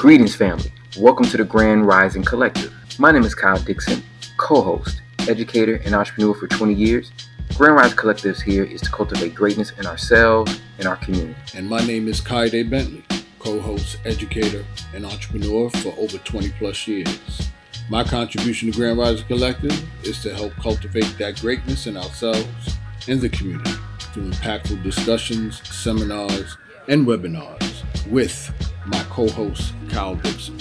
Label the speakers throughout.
Speaker 1: Greetings, family. Welcome to the Grand Rising Collective. My name is Kyle Dixon, co-host, educator, and entrepreneur for 20 years. Grand Rising Collective's here is to cultivate greatness in ourselves and our community.
Speaker 2: And my name is Kayode Bentley, co-host, educator, and entrepreneur for over 20 plus years. My contribution to Grand Rising Collective is to help cultivate that greatness in ourselves and the community through impactful discussions, seminars, and webinars with my co-host, Kyle Dixon.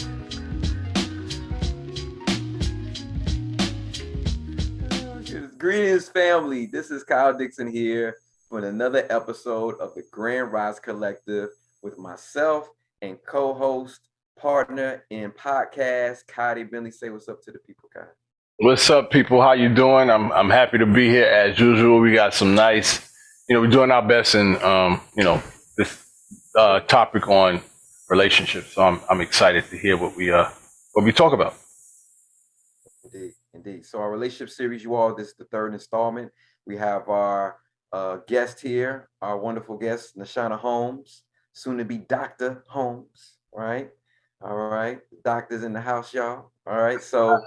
Speaker 3: Greetings, family. This is Kyle Dixon here for another episode of the Grand Rise Collective with myself and co-host, partner in podcast, Kayode Bentley. Say what's up to the people, Kyle.
Speaker 4: What's up, people? How you doing? I'm happy to be here as usual. We got some nice, we're doing our best in, this topic on relationships. So I'm excited to hear what we talk about.
Speaker 3: Indeed. So our relationship series, you all, this is the third installment. We have our guest here, our wonderful guest, Nashana Holmes, soon to be Dr. Holmes, right? All right. The doctor's in the house, y'all. All right. So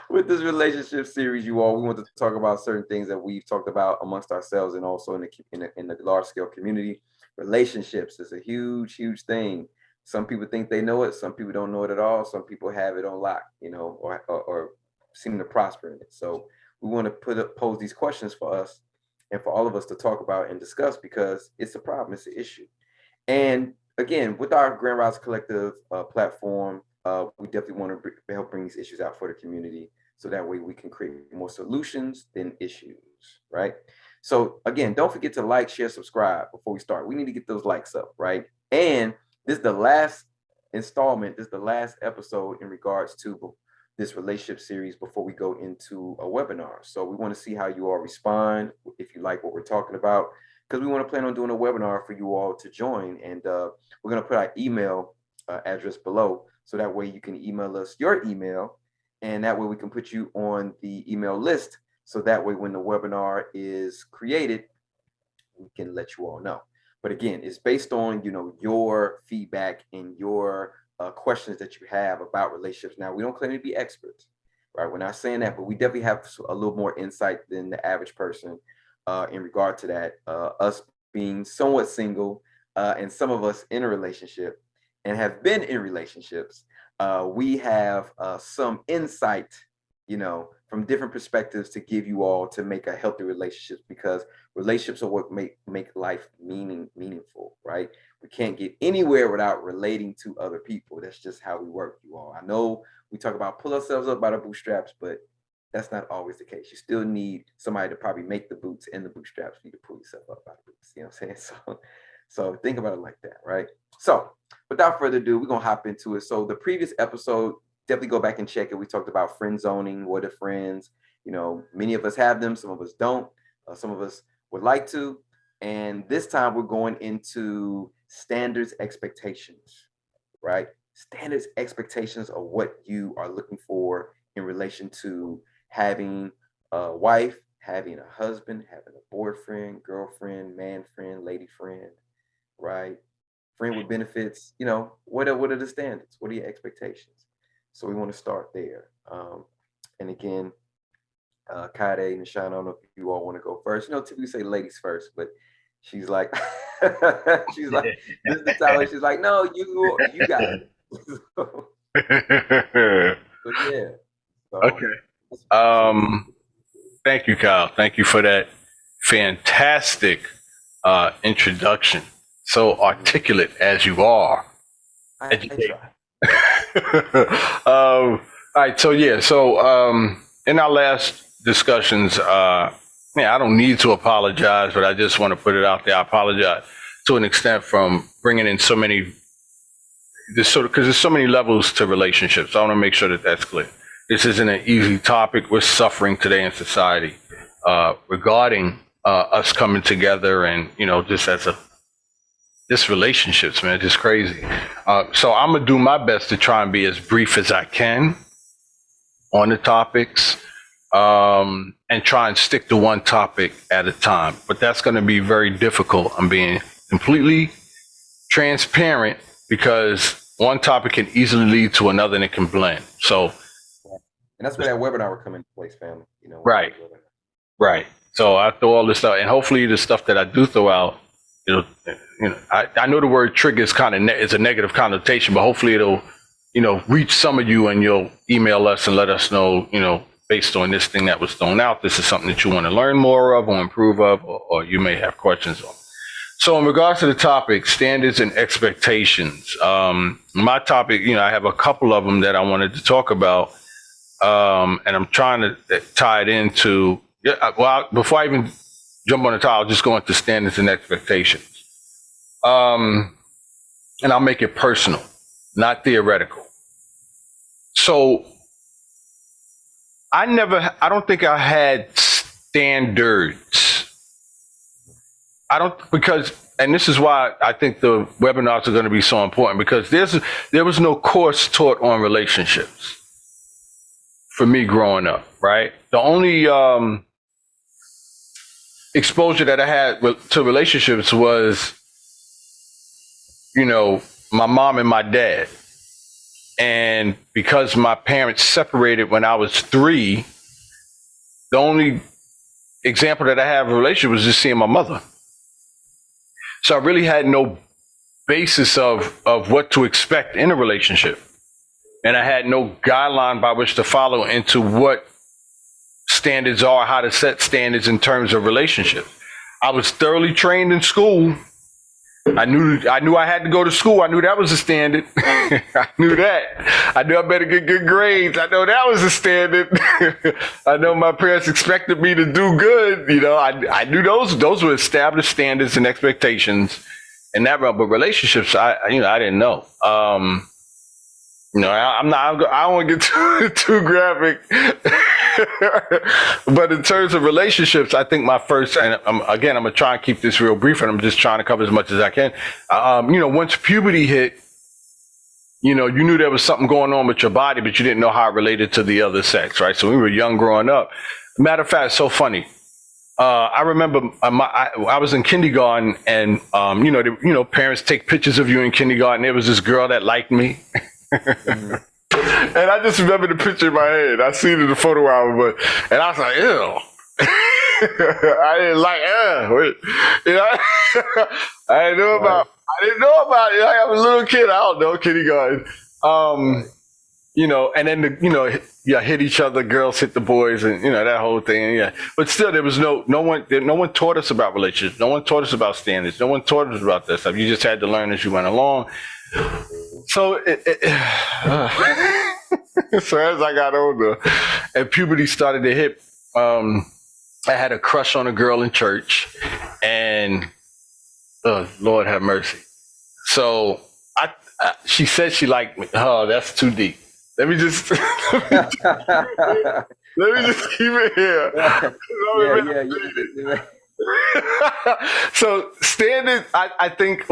Speaker 3: with this relationship series, you all, we want to talk about certain things that we've talked about amongst ourselves and also in the large scale community. Relationships is a huge thing. Some people think they know it. Some people don't know it at all. Some people have it on lock, or seem to prosper in it. So we want to pose these questions for us and for all of us to talk about and discuss because it's a problem. It's an issue. And again, with our Grand Rise Collective platform, we definitely want to help bring these issues out for the community so that way we can create more solutions than issues, right? So again, don't forget to like, share, subscribe before we start. We need to get those likes up, right? And this is the last installment. This is the last episode in regards to this relationship series before we go into a webinar. So we want to see how you all respond, if you like what we're talking about, because we want to plan on doing a webinar for you all to join. And we're going to put our email address below. So that way you can email us your email. And that way we can put you on the email list. So that way when the webinar is created, we can let you all know. But again, it's based on, your feedback and your questions that you have about relationships. Now, we don't claim to be experts, right? We're not saying that, but we definitely have a little more insight than the average person in regard to that. Us being somewhat single and some of us in a relationship and have been in relationships, we have some insight, from different perspectives to give you all to make a healthy relationship, because relationships are what make life meaningful, right? We can't get anywhere without relating to other people. That's just how we work, you all. I know we talk about pull ourselves up by the bootstraps, but that's not always the case. You still need somebody to probably make the boots and the bootstraps for you to pull yourself up by the boots. You know what I'm saying? So think about it like that, right? So without further ado, we're going to hop into it. So the previous episode, definitely go back and check it. We talked about friend zoning. What are friends? Many of us have them. Some of us don't. Some of us would like to. And this time we're going into standards expectations, right? Standards expectations are what you are looking for in relation to having a wife, having a husband, having a boyfriend, girlfriend, man friend, lady friend, right? Friend with benefits. What are the standards? What are your expectations? So we want to start there. And again, Kayode and Nashana, I don't know if you all want to go first. Typically say ladies first, but she's like, this is the time she's like, no, you got it. So yeah. So,
Speaker 4: Okay. Thank you, Kyle. Thank you for that fantastic introduction. So articulate as you are.
Speaker 3: I try.
Speaker 4: All right. So in our last discussions, I don't need to apologize, but I just want to put it out there. I apologize to an extent from bringing in so many, because there's so many levels to relationships. I want to make sure that that's clear. This isn't an easy topic. We're suffering today in society regarding us coming together and, this relationships, man, just crazy. So I'm gonna do my best to try and be as brief as I can on the topics, and try and stick to one topic at a time. But that's gonna be very difficult. I'm being completely transparent, because one topic can easily lead to another and it can blend. So,
Speaker 3: and that's where that webinar will come into place, family.
Speaker 4: Right. So I throw all this stuff, and hopefully the stuff that I do throw out, I know the word trigger is is a negative connotation, but hopefully it'll, reach some of you, and you'll email us and let us know, based on this thing that was thrown out, this is something that you want to learn more of or improve of, or you may have questions on. So in regards to the topic, standards and expectations, my topic, I have a couple of them that I wanted to talk about, and I'm trying to tie it into, before I even jump on the topic, I'll just go into standards and expectations. And I'll make it personal, not theoretical. So I don't think I had standards. And this is why I think the webinars are going to be so important, because there was no course taught on relationships for me growing up, right? The only exposure that I had to relationships was, my mom and my dad. And because my parents separated when I was 3, the only example that I have of a relationship was just seeing my mother. So I really had no basis of what to expect in a relationship. And I had no guideline by which to follow into what standards are, how to set standards in terms of relationships. I was thoroughly trained in school. I knew I had to go to school. I knew that was a standard. I knew that. I knew I better get good grades. I know that was a standard. I know my parents expected me to do good. I knew those were established standards and expectations in that realm. But relationships, I didn't know. I don't want to get too graphic. But in terms of relationships, I think my first, and I'm going to try and keep this real brief, and I'm just trying to cover as much as I can. Once puberty hit, you knew there was something going on with your body, but you didn't know how it related to the other sex, right? So we were young growing up. Matter of fact, it's so funny. I remember I was in kindergarten, and parents take pictures of you in kindergarten. There was this girl that liked me. And I just remember the picture in my head. I seen it in the photo album, and I was like, ew. I didn't like, I didn't know about it. I was a little kid. I don't know, kindergarten. And then you hit each other. Girls hit the boys, and that whole thing. Yeah, but still, there was no one taught us about relationships. No one taught us about standards. No one taught us about that stuff. You just had to learn as you went along. So, so as I got older and puberty started to hit, I had a crush on a girl in church, and Lord have mercy. So she said she liked me. Oh, that's too deep. Let me just keep it here. Yeah. So standard, I think.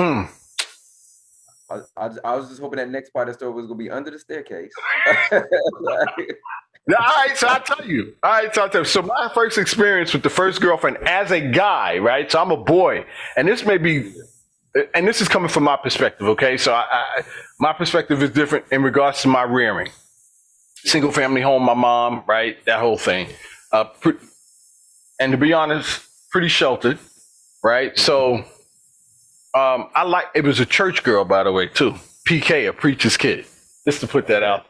Speaker 3: I was just hoping that next part of the story was going to be under the staircase.
Speaker 4: All right, so I'll tell you. So my first experience with the first girlfriend as a guy, right? So I'm a boy, and this is coming from my perspective, okay? So my perspective is different in regards to my rearing. Single family home, my mom, right? That whole thing. And to be honest, pretty sheltered, right? So it was a church girl, by the way, too. PK, a preacher's kid. Just to put that out.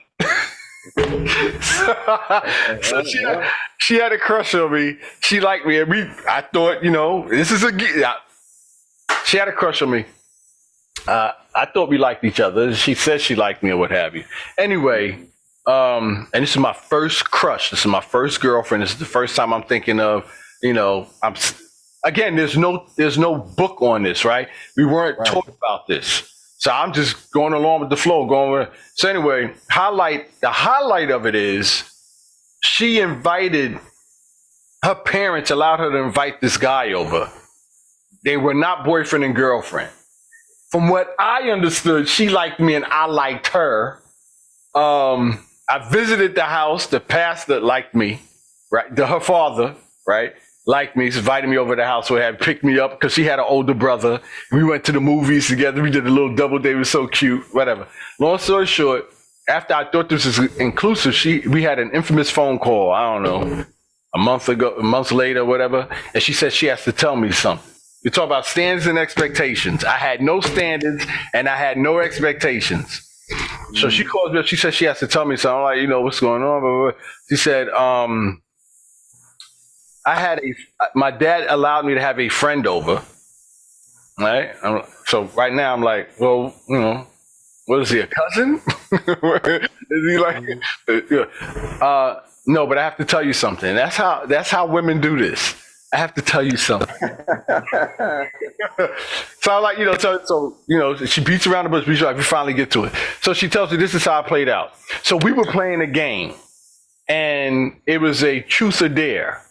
Speaker 4: So she had a crush on me. She liked me, and I thought, this is she had a crush on me. I thought we liked each other. She said she liked me or what have you. Anyway, and this is my first crush. This is my first girlfriend. This is the first time I'm thinking of, again, there's no book on this, right? We weren't taught about this. So I'm just going along with the flow, So anyway, the highlight of it is she invited, her parents allowed her to invite this guy over. They were not boyfriend and girlfriend. From what I understood, she liked me and I liked her. I visited the house. The pastor liked me, right? Her father, right? liked me. She invited me over to the house. So had picked me up because she had an older brother. We went to the movies together. We did a little double date. It was so cute. Whatever. Long story short, after I thought this was inclusive, we had an infamous phone call. I don't know, a month later, whatever. And she said she has to tell me something. You talk about standards and expectations. I had no standards and I had no expectations. So she calls me up. She said she has to tell me something. I'm like, what's going on? Blah, blah, blah. She said, my dad allowed me to have a friend over. Right? So right now I'm like, well, what is he, a cousin? Is he like, no, but I have to tell you something. That's how women do this. I have to tell you something. So I'm like, she beats around the bush. We finally get to it. So she tells me this is how it played out. So we were playing a game, and it was a truth or dare.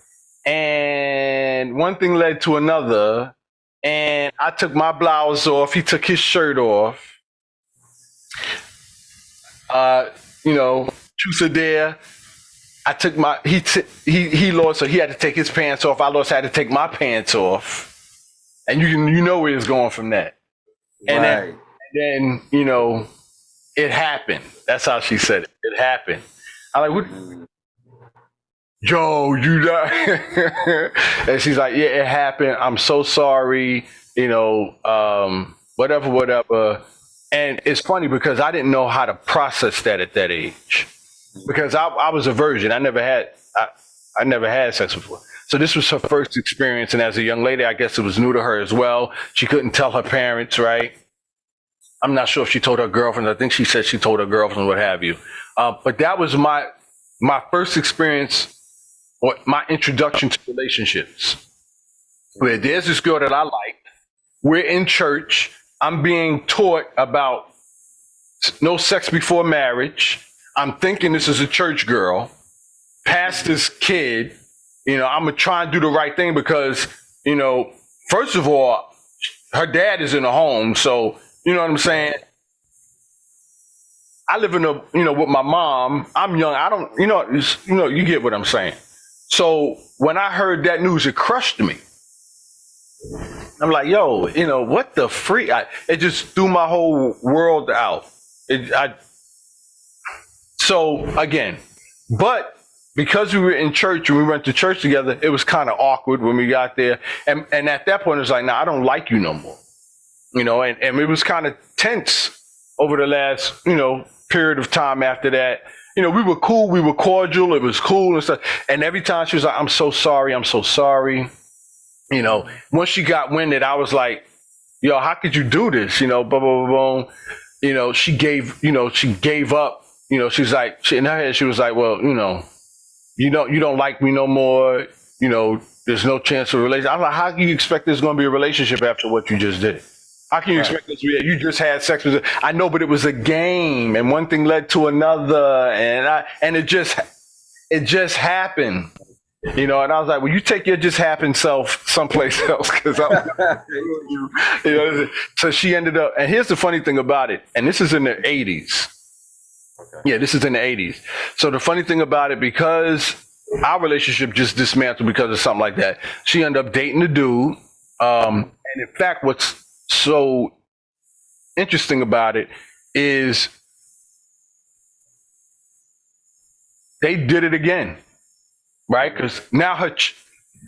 Speaker 4: And one thing led to another, and I took my blouse off. He took his shirt off. Truth or dare. I took he lost, so he had to take his pants off. I lost, I had to take my pants off. And you know where it's going from that. And
Speaker 3: right.
Speaker 4: then it happened. That's how she said it. It happened. I'm like, what? Joe, you die. And she's like, yeah, it happened. I'm so sorry. Whatever. And it's funny because I didn't know how to process that at that age. Because I was a virgin. I never had sex before. So this was her first experience. And as a young lady, I guess it was new to her as well. She couldn't tell her parents, right? I'm not sure if she told her girlfriend. I think she said she told her girlfriend, what have you. But that was my first experience, or my introduction to relationships. Where there's this girl that I like. We're in church. I'm being taught about no sex before marriage. I'm thinking this is a church girl, pastor's kid. I'm going to try and do the right thing because, first of all, her dad is in the home. So, you know what I'm saying? I live with my mom. I'm young. I don't, you get what I'm saying. So when I heard that news, it crushed me. I'm like, yo, what the freak? It just threw my whole world out. So again, but because we were in church and we went to church together, it was kind of awkward when we got there. And at that point, it was like, nah, I don't like you no more. And it was kind of tense over the last, period of time after that. We were cool, we were cordial, it was cool and stuff. And every time she was like, I'm so sorry. Once she got winded, I was like, yo, how could you do this? Blah, blah, blah, blah. She gave up. She's like, in her head, she was like, well, you don't like me no more. There's no chance of a relationship. I'm like, how can you expect there's going to be a relationship after what you just did? How can you expect this to be? You just had sex with her. I know, but it was a game, and one thing led to another, and it just happened. And I was like, well, you take your just happened self someplace else, because So she ended up, and here's the funny thing about it, and this is in the 80s. Okay. Yeah, this is in the 80s. So the funny thing about it, because our relationship just dismantled because of something like that, she ended up dating the dude. And in fact, what's so interesting about it is they did it again, right? Because now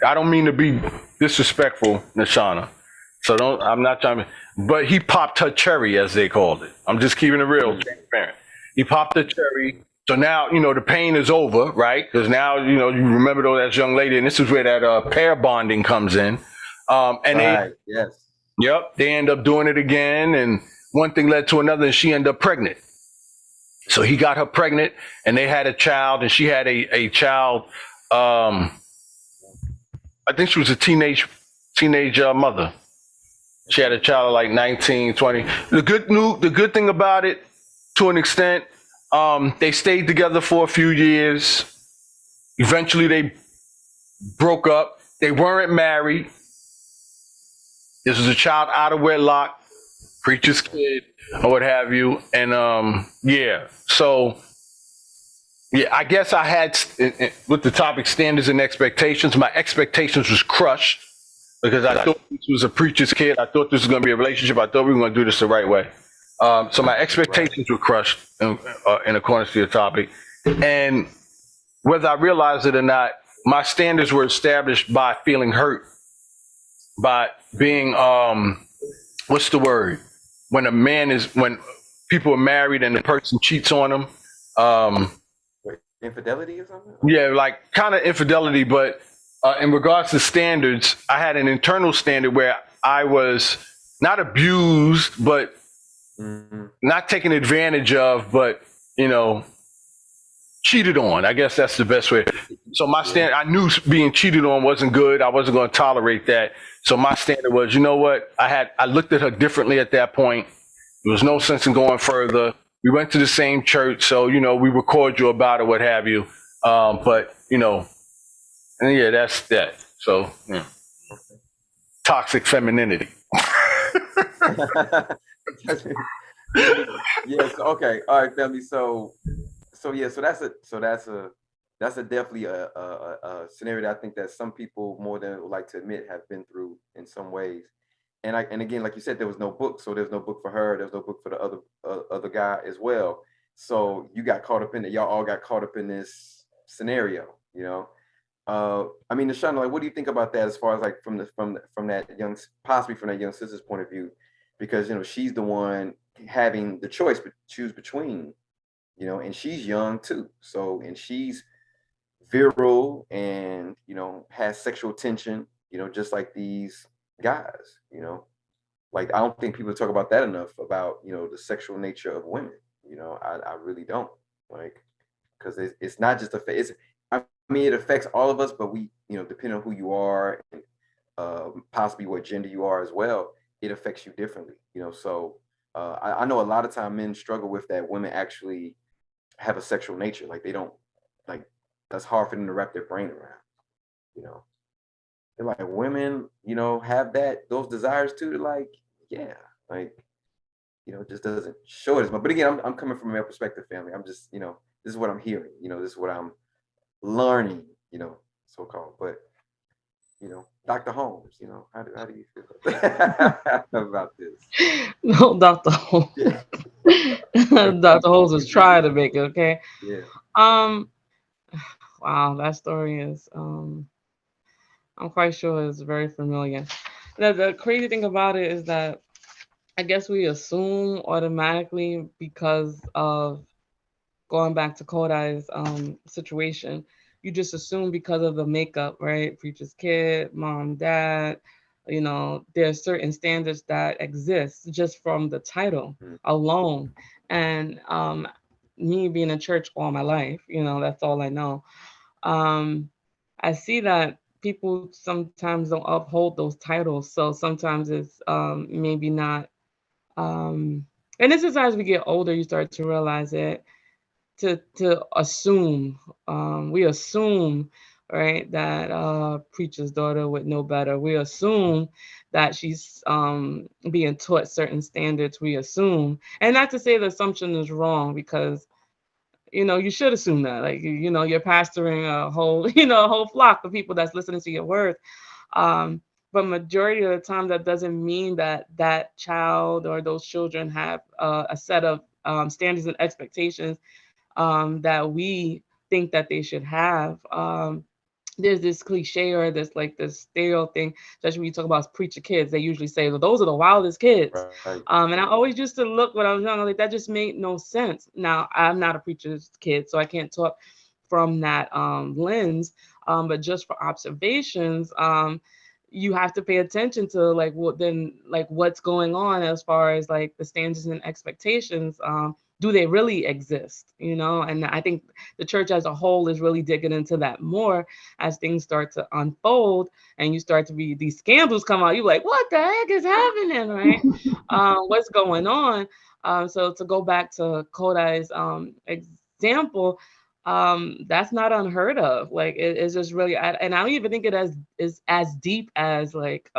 Speaker 4: I don't mean to be disrespectful, Nashana. So I'm not trying to, but he popped her cherry, as they called it. I'm just keeping it real, transparent. He popped the cherry. So now, the pain is over, right? Because now, you remember that young lady, and this is where that pair bonding comes in. They end up doing it again. And one thing led to another, and she ended up pregnant. So he got her pregnant, and they had a child, and she had a child. I think she was a teenage mother. She had a child of like 19, 20. The good thing about it, to an extent, they stayed together for a few years. Eventually, they broke up. They weren't married. This was a child out of wedlock, preacher's kid, or what have you. And so Yeah, I guess I had with the topic standards and expectations. My expectations was crushed because I thought this was a preacher's kid. I thought this was going to be a relationship. I thought we were going to do this the right way. So my expectations were crushed in accordance to your topic, and whether I realized it or not, my standards were established by feeling hurt, by being what's the word? When people are married and the person cheats on them.
Speaker 3: Infidelity or something?
Speaker 4: Yeah, like kind of infidelity, but in regards to standards, I had an internal standard where I was not abused, but not taken advantage of, but cheated on. I guess that's the best way. So my standard, I knew being cheated on wasn't good. I wasn't going to tolerate that. So my standard was, you know what? I looked at her differently at that point. There was no sense in going further. We went to the same church, so we were cordial about it, what have you. But and yeah, that's that. So toxic femininity.
Speaker 3: Yes. Okay. All right, family. So that's a definitely a scenario that I think that some people more than would like to admit have been through in some ways. And again, like you said, there was no book, so there's no book for her. There's no book for the other guy as well. So you got caught up in it. Y'all all got caught up in this scenario. I mean, Nashana, like, what do you think about that as far as like from that young sister's point of view? Because she's the one having the choice to choose between, and she's young too. So, and she's virile and has sexual tension, just like these guys. Like, I don't think people talk about that enough about the sexual nature of women. I really don't, like, because it's not just I mean, it affects all of us, but we, depending on who you are and possibly what gender you are as well, it affects you differently. So I know a lot of time men struggle with that. Women actually have a sexual nature, like they don't, like, that's hard for them to wrap their brain around. They're like, women, have those desires too. They're like, yeah, like, it just doesn't show it as much. But again, I'm coming from a male perspective, family. I'm just, this is what I'm hearing. This is what I'm learning, so called. But Dr. Holmes, how do you feel about this?
Speaker 5: No, Dr. Holmes.
Speaker 3: Yeah.
Speaker 5: Dr. Holmes was trying to make it, okay?
Speaker 3: Yeah.
Speaker 5: Wow, that story is I'm quite sure is very familiar. The crazy thing about it is that I guess we assume automatically because of going back to Kodai's situation, you just assume because of the makeup, right? Preacher's kid, mom, dad, there's certain standards that exist just from the title alone. And me being in church all my life, that's all I know. I see that people sometimes don't uphold those titles. So sometimes it's maybe not. And this is as we get older, you start to realize it. To assume, we assume, right, that preacher's daughter would know better. We assume that she's being taught certain standards. We assume, and not to say the assumption is wrong, because you should assume that, like, you're pastoring a whole a whole flock of people that's listening to your words. But majority of the time, that doesn't mean that that child or those children have a set of standards and expectations that we think that they should have. There's this cliche or this stereo thing, especially when you talk about preacher kids. They usually say, well, those are the wildest kids.
Speaker 3: Right.
Speaker 5: And I always used to look when I was young, like, that just made no sense. Now, I'm not a preacher's kid, so I can't talk from that lens. But just for observations, you have to pay attention to what's going on as far as like the standards and expectations. Do they really exist? And I think the church as a whole is really digging into that more as things start to unfold and you start to be these scandals come out. You're like, what the heck is happening, right? What's going on? So to go back to Kodai's example, that's not unheard of. Like, it's just really, and I don't even think it is as deep as like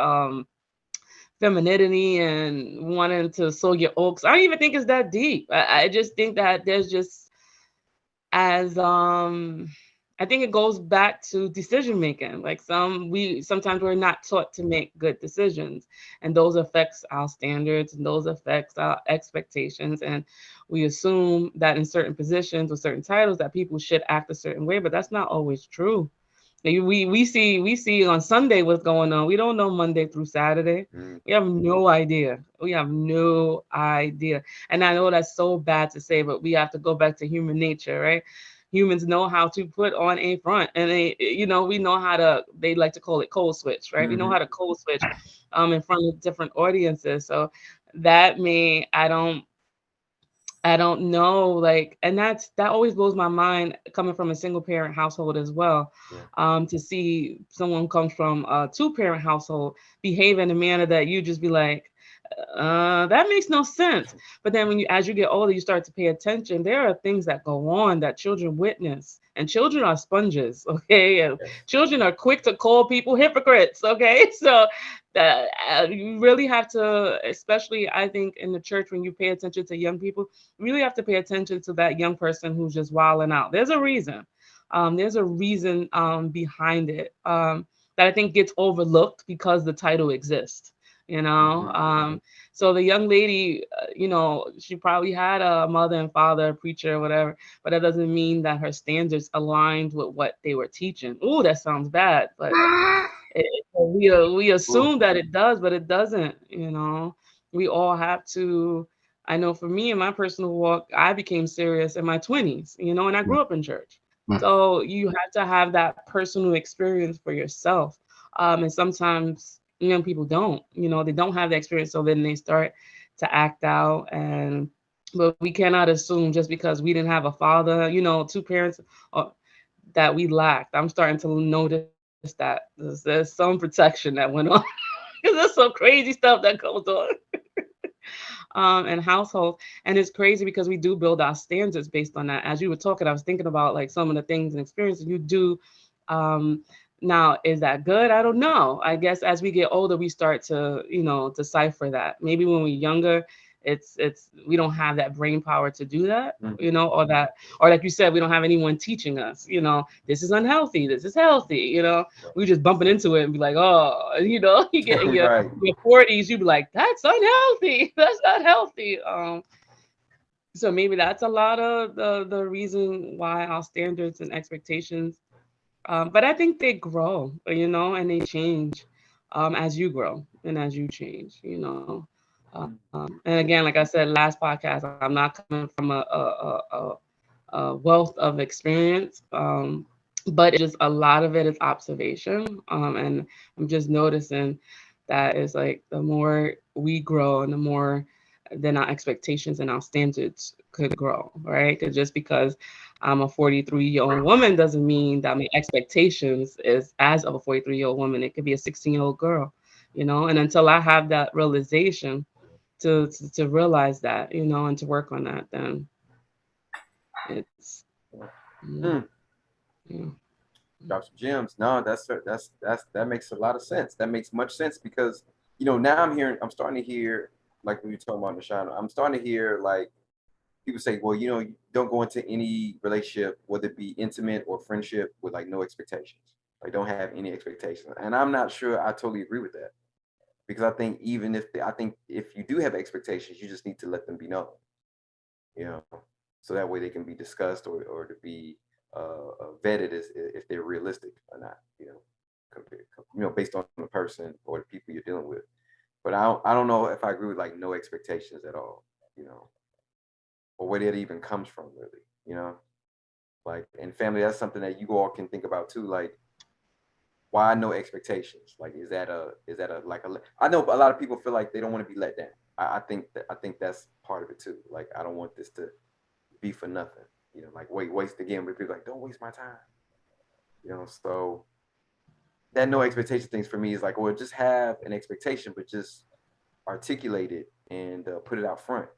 Speaker 5: femininity and wanting to sow your oaks. I don't even think it's that deep. I just think that there's just as I think it goes back to decision making. Like sometimes we're not taught to make good decisions, and those affects our standards and those affects our expectations. And we assume that in certain positions or certain titles that people should act a certain way, but that's not always true. Like, we see on Sunday what's going on. We don't know Monday through Saturday.
Speaker 3: Mm.
Speaker 5: We have no idea. We have no idea. And I know that's so bad to say, but we have to go back to human nature, right? Humans know how to put on a front, and we know how to. They like to call it code switch, right? We know
Speaker 3: Mhm.
Speaker 5: how to code switch, in front of different audiences. So that may I don't know, like, and that always blows my mind coming from a single parent household as well.
Speaker 3: Yeah.
Speaker 5: To see someone comes from a two parent household behave in a manner that you just be like, that makes no sense. But then as you get older, you start to pay attention. There are things that go on that children witness, and children are sponges, okay? And
Speaker 3: Yes.
Speaker 5: children are quick to call people hypocrites, okay? So that you really have to, especially I think in the church, when you pay attention to young people, you really have to pay attention to that young person who's just wilding out. There's a reason. There's a reason behind it, that I think gets overlooked because the title exists. You know,
Speaker 3: Mhm.
Speaker 5: so the young lady, she probably had a mother and father, a preacher, or whatever, but that doesn't mean that her standards aligned with what they were teaching. Oh, that sounds bad, but we
Speaker 3: Ooh.
Speaker 5: assume that it does, but it doesn't. We all have to. I know for me in my personal walk, I became serious in my 20s, and I grew up in church. So you have to have that personal experience for yourself. And sometimes young people don't, they don't have the experience. So then they start to act out. But we cannot assume just because we didn't have a father, two parents, that we lacked. I'm starting to notice that there's some protection that went on. Because there's some crazy stuff that goes on in households. And it's crazy because we do build our standards based on that. As you were talking, I was thinking about like some of the things and experiences you do. Um, Now, is that good? I don't know. I guess as we get older, we start to, decipher that. Maybe when we're younger, it's we don't have that brain power to do that,
Speaker 3: Mhm.
Speaker 5: or like you said, we don't have anyone teaching us, this is unhealthy, this is healthy, we just bumping into it and be like, oh, you get in your
Speaker 3: Right.
Speaker 5: your 40s, you be like, that's unhealthy, that's not healthy. So maybe that's a lot of the reason why our standards and expectations, but I think they grow, and they change, as you grow and as you change. And again, like I said, last podcast, I'm not coming from a wealth of experience, but it's just a lot of it is observation. And I'm just noticing that it's like the more we grow and the more then our expectations and our standards could grow, right? Because just because I'm a 43-year-old woman doesn't mean that my expectations is as of a 43-year-old woman. It could be a 16-year-old girl, and until I have that realization to realize that, and to work on that, then it's yeah,
Speaker 3: Mm.
Speaker 5: yeah.
Speaker 3: Drop some gems. No, that makes a lot of sense. That makes much sense because now I'm starting to hear, like when you're talking about Nashana, I'm starting to hear like people say, well, you don't go into any relationship, whether it be intimate or friendship, with like no expectations. Like don't have any expectations. And I'm not sure I totally agree with that. Because I think I think if you do have expectations, you just need to let them be known, you know, so that way they can be discussed or to be vetted as if they're realistic or not, compared, based on the person or the people you're dealing with. But I don't know if I agree with like no expectations at all, you know, or where that even comes from, really, like, and family, that's something that you all can think about too, like why no expectations? Like, is that a like a? I know a lot of people feel like they don't want to be let down. I think that's part of it too. Like, I don't want this to be for nothing. Like waste again. But people like, don't waste my time. So that no expectation things for me is like, well, just have an expectation, but just articulate it and put it out front.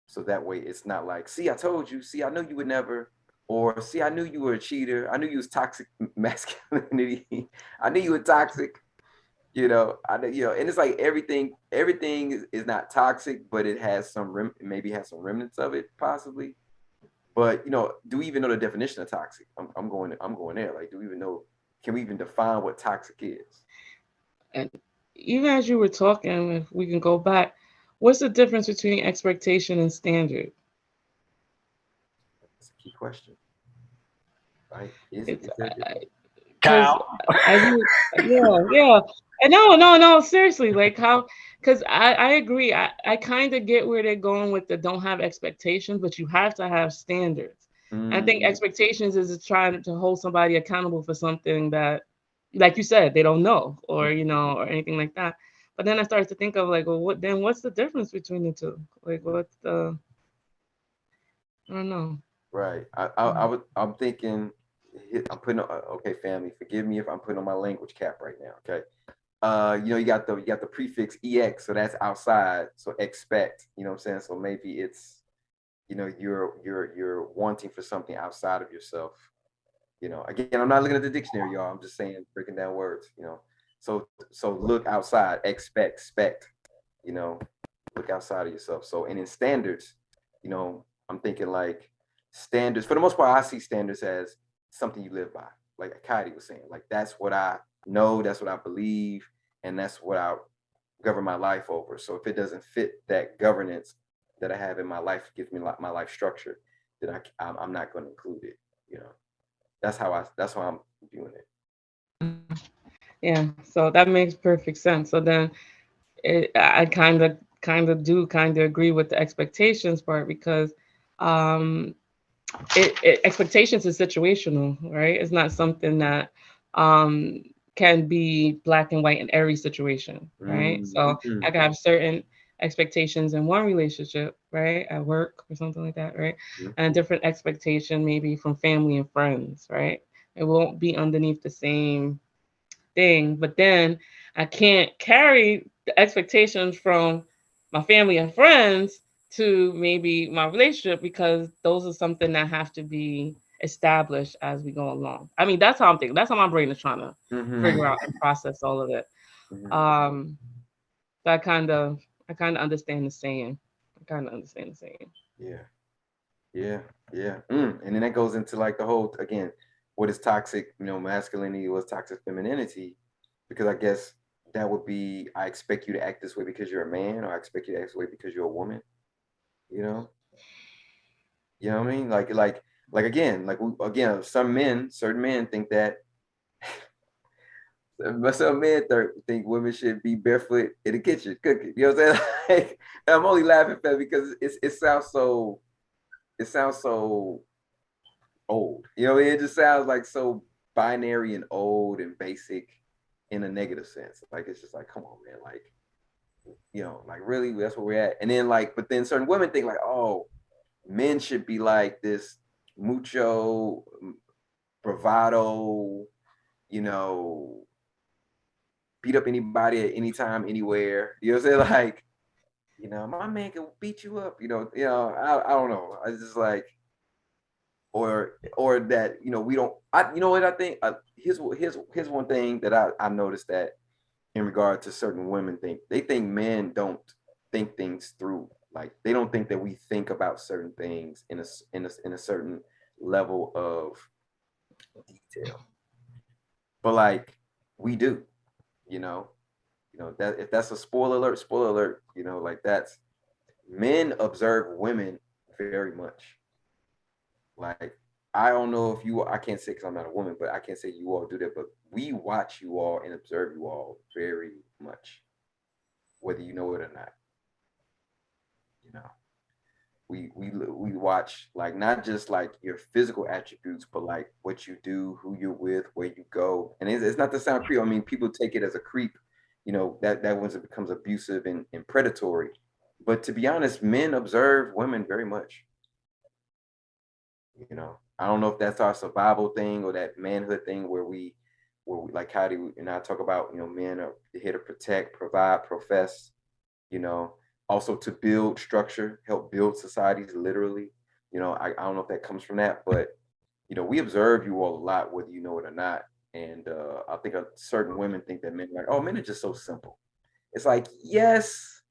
Speaker 3: So that way it's not like, see, I told you, see, I knew you would never, or see, I knew you were a cheater. I knew you was toxic masculinity. I knew you were toxic. And it's like everything is not toxic, but it has maybe has some remnants of it, possibly. But do we even know the definition of toxic? I'm going there. Like, do we even know? Can we even define what toxic is?
Speaker 5: And even as you were talking, if we can go back, what's the difference between expectation and standard?
Speaker 3: That's a key question, right?
Speaker 5: It's because
Speaker 4: Kyle.
Speaker 5: as you, yeah, and no, seriously, like how, because I agree, I kind of get where they're going with the don't have expectations, but you have to have standards. I think expectations is trying to hold somebody accountable for something that, like you said, they don't know, or or anything like that. But then I started to think of like, well, what's the difference between the two? Like, what's the, I don't know.
Speaker 3: Right. I'm thinking. I'm putting. Okay, family, forgive me if I'm putting on my language cap right now. Okay. You got the prefix ex, so that's outside. So expect. You know what I'm saying? So maybe it's, you're wanting for something outside of yourself. Again, I'm not looking at the dictionary, y'all. I'm just saying, breaking down words. So look outside, expect. Look outside of yourself. So, and in standards, I'm thinking like standards. For the most part, I see standards as something you live by. Like Kayode was saying, like that's what I know, that's what I believe, and that's what I govern my life over. So if it doesn't fit that governance that I have in my life, gives me my life structure, then I'm not going to include it. That's how I'm viewing it.
Speaker 5: Yeah, so that makes perfect sense. So then I kind of agree with the expectations part, because um expectations is situational, right? It's not something that um can be black and white in every situation, right? So I can have certain expectations in one relationship, right, at work or something like that, right, and a different expectation maybe from family and friends, right? It won't be underneath the same thing. But then I can't carry the expectations from my family and friends to maybe my relationship, because those are something that have to be established as we go along. I mean, that's how I'm thinking. That's how my brain is trying to figure out and process all of it. Um, so I kind of understand the saying.
Speaker 3: Yeah. And then that goes into like the whole, again, what is toxic, masculinity, what's toxic femininity, because I guess that would be, I expect you to act this way because you're a man, or I expect you to act this way because you're a woman. You know what I mean? Like again, certain men think that, but some men think women should be barefoot in the kitchen cooking. You know what I'm saying? Like, I'm only laughing at that because it sounds so old. It just sounds like so binary and old and basic in a negative sense. Like, it's just like, come on, man. Like, like, really, that's where we're at. And then but then certain women think like, oh, men should be like this mucho bravado, beat up anybody at any time, anywhere. You know what I'm saying? Like, my man can beat you up. I don't know. I just like, or that we don't. What I think. Here's one thing that I noticed, that in regard to certain women, they think men don't think things through. Like, they don't think that we think about certain things in a certain level of detail. But like, we do. That if that's a spoiler alert. Like, that's, men observe women very much. Like, I don't know if I can't say because I'm not a woman, but I can't say you all do that. But we watch you all and observe you all very much, whether you know it or not. We watch, like, not just like your physical attributes, but like what you do, who you're with, where you go. And it's not to sound creep. I mean, people take it as a creep, that once it becomes abusive and predatory. But to be honest, men observe women very much. I don't know if that's our survival thing or that manhood thing where we like Kayode and I talk about, men are here to protect, provide, profess, also to build structure, help build societies, literally. I don't know if that comes from that, but we observe you all a lot, whether you know it or not. And I think certain women think that men are like, oh, men are just so simple. It's like, yes,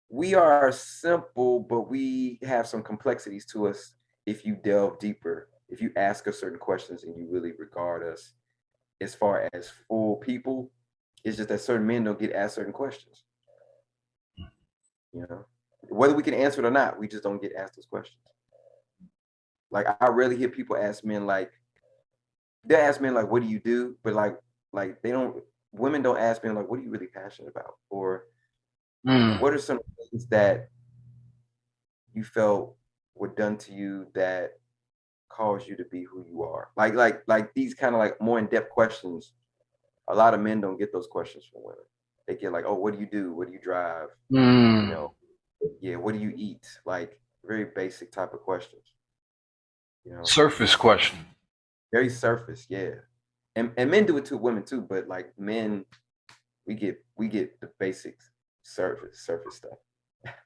Speaker 3: we are simple, but we have some complexities to us if you delve deeper, if you ask us certain questions and you really regard us as far as full people. It's just that certain men don't get asked certain questions. You know, whether we can answer it or not, we just don't get asked those questions. Like I rarely hear people ask men like, they ask men like, "What do you do?" But like they don't. Women don't ask men like, "What are you really passionate about?" Or what are some things that you felt were done to you that caused you to be who you are? Like these kind of like more in-depth questions. A lot of men don't get those questions from women. They get like, "Oh, what do you do? What do you drive? You know, yeah, what do you eat?" Like very basic type of questions. You know,
Speaker 4: Surface question.
Speaker 3: very surface, yeah. And men do it to women too, but like men, we get the basics, surface stuff.